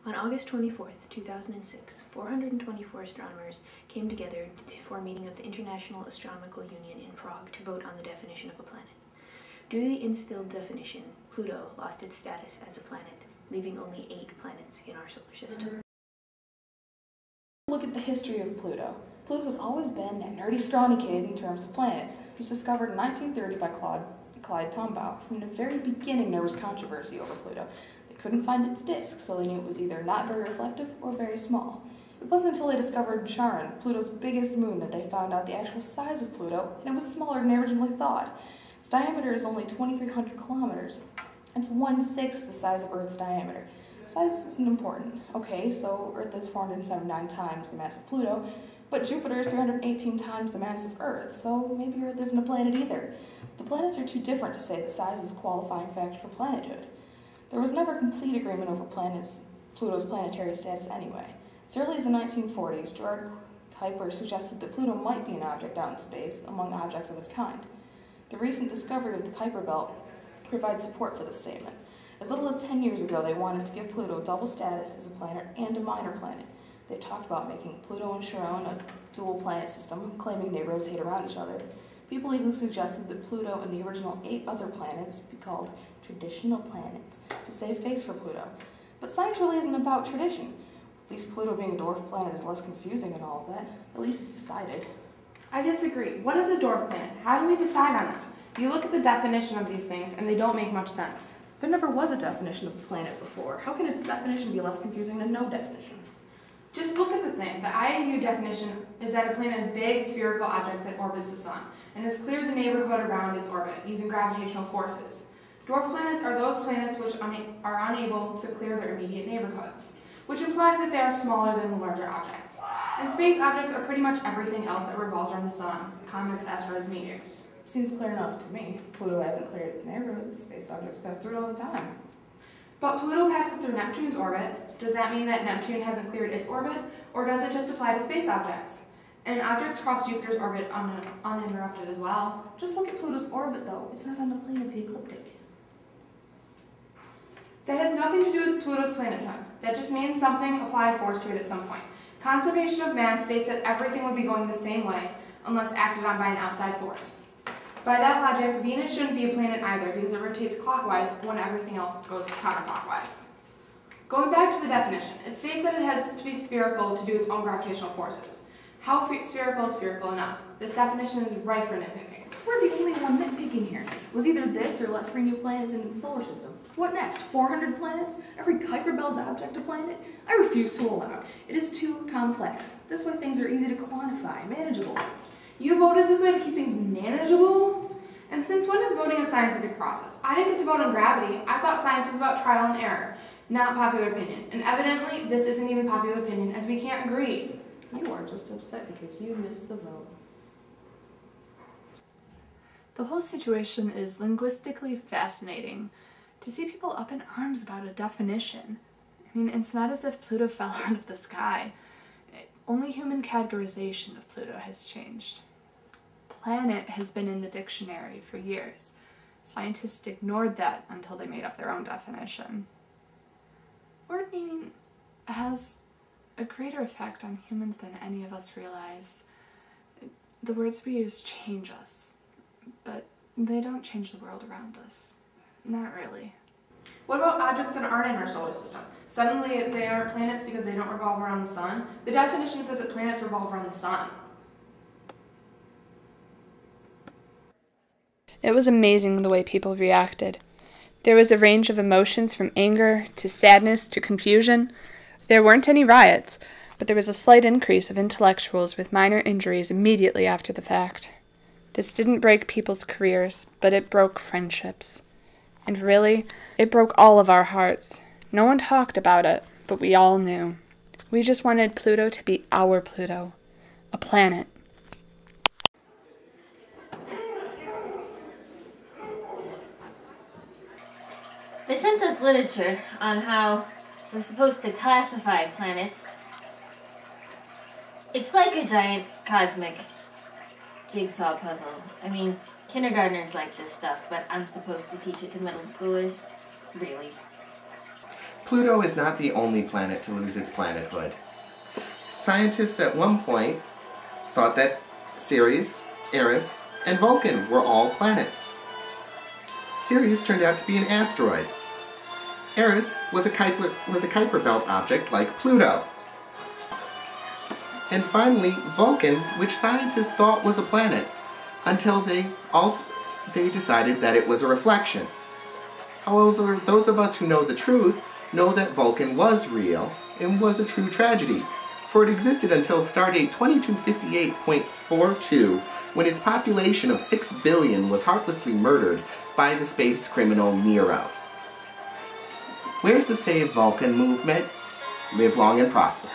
On August 24, 2006, 424 astronomers came together for a meeting of the International Astronomical Union in Prague to vote on the definition of a planet. Due to the instilled definition, Pluto lost its status as a planet, leaving only 8 planets in our solar system. Look at the history of Pluto. Pluto has always been that nerdy, scrawny kid in terms of planets. It was discovered in 1930 by Clyde Tombaugh. From the very beginning, there was controversy over Pluto. They couldn't find its disk, so they knew it was either not very reflective or very small. It wasn't until they discovered Charon, Pluto's biggest moon, that they found out the actual size of Pluto, and it was smaller than they originally thought. Its diameter is only 2,300 kilometers. It's 1/6 the size of Earth's diameter. Size isn't important. Okay, so Earth is 479 times the mass of Pluto, but Jupiter is 318 times the mass of Earth, so maybe Earth isn't a planet either. The planets are too different to say that size is a qualifying factor for planethood. There was never complete agreement over Pluto's planetary status anyway. As early as the 1940s, Gerard Kuiper suggested that Pluto might be an object out in space among objects of its kind. The recent discovery of the Kuiper belt provides support for this statement. As little as 10 years ago, they wanted to give Pluto double status as a planet and a minor planet. They've talked about making Pluto and Charon a dual planet system, claiming they rotate around each other. People even suggested that Pluto and the original 8 other planets be called traditional planets to save face for Pluto. But science really isn't about tradition. At least Pluto being a dwarf planet is less confusing than all of that. At least it's decided. I disagree. What is a dwarf planet? How do we decide on that? You look at the definition of these things and they don't make much sense. There never was a definition of planet before. How can a definition be less confusing than no definition? Just look at the thing. The IAU definition is that a planet is a big spherical object that orbits the sun and has cleared the neighborhood around its orbit using gravitational forces. Dwarf planets are those planets which are unable to clear their immediate neighborhoods, which implies that they are smaller than the larger objects. And space objects are pretty much everything else that revolves around the sun: comets, asteroids, meteors. Seems clear enough to me. Pluto hasn't cleared its neighborhood. Space objects pass through it all the time. But Pluto passes through Neptune's orbit. Does that mean that Neptune hasn't cleared its orbit, or does it just apply to space objects? And objects cross Jupiter's orbit uninterrupted as well. Just look at Pluto's orbit, though. It's not on the plane of the ecliptic. That has nothing to do with Pluto's planethood. That just means something applied force to it at some point. Conservation of mass states that everything would be going the same way unless acted on by an outside force. By that logic, Venus shouldn't be a planet either because it rotates clockwise when everything else goes counterclockwise. Going back to the definition, it states that it has to be spherical to do its own gravitational forces. How spherical is spherical enough? This definition is rife for nitpicking. We're the only one nitpicking here. It was either this or let 3 new planets into the solar system. What next? 400 planets? Every Kuiper belt object a planet? I refuse to allow. It is too complex. This way things are easy to quantify, manageable. You voted this way to keep things manageable? And since when is voting a scientific process? I didn't get to vote on gravity. I thought science was about trial and error, not popular opinion. And evidently, this isn't even popular opinion, as we can't agree. You are just upset because you missed the vote. The whole situation is linguistically fascinating. To see people up in arms about a definition. I mean, it's not as if Pluto fell out of the sky. Only human categorization of Pluto has changed. Planet has been in the dictionary for years. Scientists ignored that until they made up their own definition. Word meaning has a greater effect on humans than any of us realize. The words we use change us, but they don't change the world around us. Not really. What about objects that aren't in our solar system? Suddenly they aren't planets because they don't revolve around the sun? The definition says that planets revolve around the sun. It was amazing the way people reacted. There was a range of emotions from anger to sadness to confusion. There weren't any riots, but there was a slight increase of intellectuals with minor injuries immediately after the fact. This didn't break people's careers, but it broke friendships. And really, it broke all of our hearts. No one talked about it, but we all knew. We just wanted Pluto to be our Pluto, a planet. They sent us literature on how we're supposed to classify planets. It's like a giant cosmic jigsaw puzzle. I mean, kindergartners like this stuff, but I'm supposed to teach it to middle schoolers? Really? Pluto is not the only planet to lose its planethood. Scientists at one point thought that Ceres, Eris, and Vulcan were all planets. Ceres turned out to be an asteroid. Eris was a Kuiper belt object like Pluto. And finally, Vulcan, which scientists thought was a planet, until they decided that it was a reflection. However, those of us who know the truth know that Vulcan was real and was a true tragedy, for it existed until stardate 2258.42, when its population of 6 billion was heartlessly murdered by the space criminal Nero. Where's the Save Vulcan movement? Live long and prosper.